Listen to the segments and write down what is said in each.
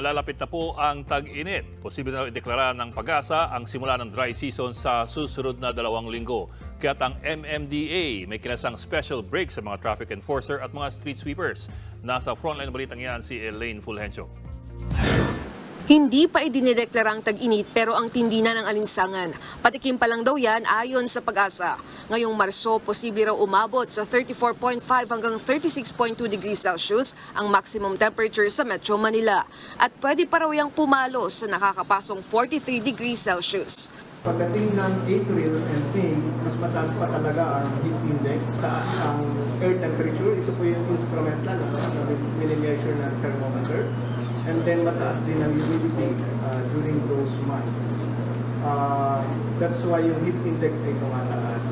nalalapit na po ang tag-init. Posible na ideklara ng Pag-asa ang simula ng dry season sa susunod na 2 linggo. Kaya't ang MMDA may kinasang special break sa mga traffic enforcer at mga street sweepers. Nasa frontline ng balitang yan si Elaine Fulgencio. Hindi pa idinideklara ang tag-init pero ang tindi na ng alinsangan. Patikim pa lang daw yan ayon sa Pag-asa. Ngayong Marso, posible raw umabot sa 34.5 hanggang 36.2 degrees Celsius ang maximum temperature sa Metro Manila. At pwede pa raw yung pumalo sa nakakapasong 43 degrees Celsius. Pagdating ng April and May, mas mataas pa talaga ang heat index, taas ang air temperature. Ito po yung instrumental na mini-measure ng thermometer. And then mataas din ang humidity during those months. That's why yung heat index ay tumataas.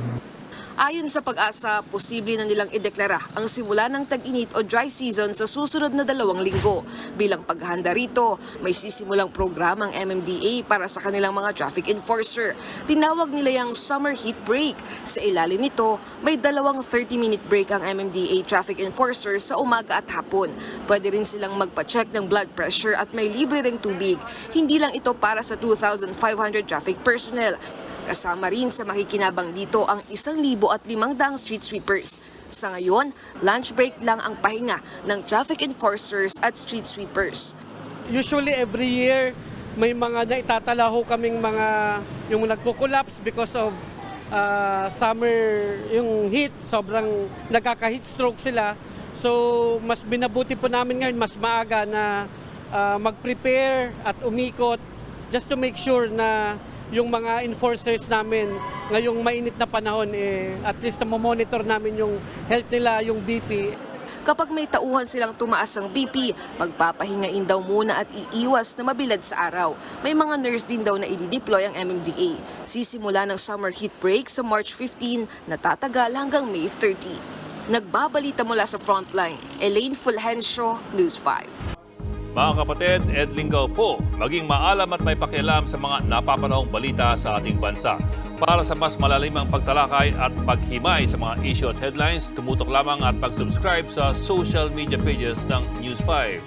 Ayon sa Pag-asa, posible na nilang ideklara ang simula ng tag-init o dry season sa susunod na 2 linggo. Bilang paghahanda rito, may sisimulang programa ang MMDA para sa kanilang mga traffic enforcer. Tinawag nila yung summer heat break. Sa ilalim nito, may 2 30-minute break ang MMDA traffic enforcer sa umaga at hapon. Pwede rin silang magpa-check ng blood pressure at may libre ring tubig. Hindi lang ito para sa 2,500 traffic personnel. Kasama rin sa makikinabang dito ang 1,500 street sweepers. Sa ngayon, lunch break lang ang pahinga ng traffic enforcers at street sweepers. Usually every year, may mga naitatala ho kaming mga yung nagko-collapse because of summer, yung heat, sobrang nagkaka-heat stroke sila. So mas binabuti po namin ngayon, mas maaga na mag-prepare at umikot just to make sure na yung mga enforcers namin ngayong mainit na panahon, at least na monitor namin yung health nila, yung BP. Kapag may tauhan silang tumaas ang BP, pagpapahingain daw muna at iiwas na mabilad sa araw. May mga nurse din daw na i-deploy ang MMDA. Sisimula ng summer heat break sa March 15 na tatagal hanggang May 30. Nagbabalita mula sa Frontline, Elaine Fulgencio, News 5. Mga kapatid, Ed Lingaw po, maging maalam at may pakialam sa mga napapanahong balita sa ating bansa. Para sa mas malalimang pagtalakay at paghimay sa mga issue at headlines, tumutok lamang at pag-subscribe sa social media pages ng News 5.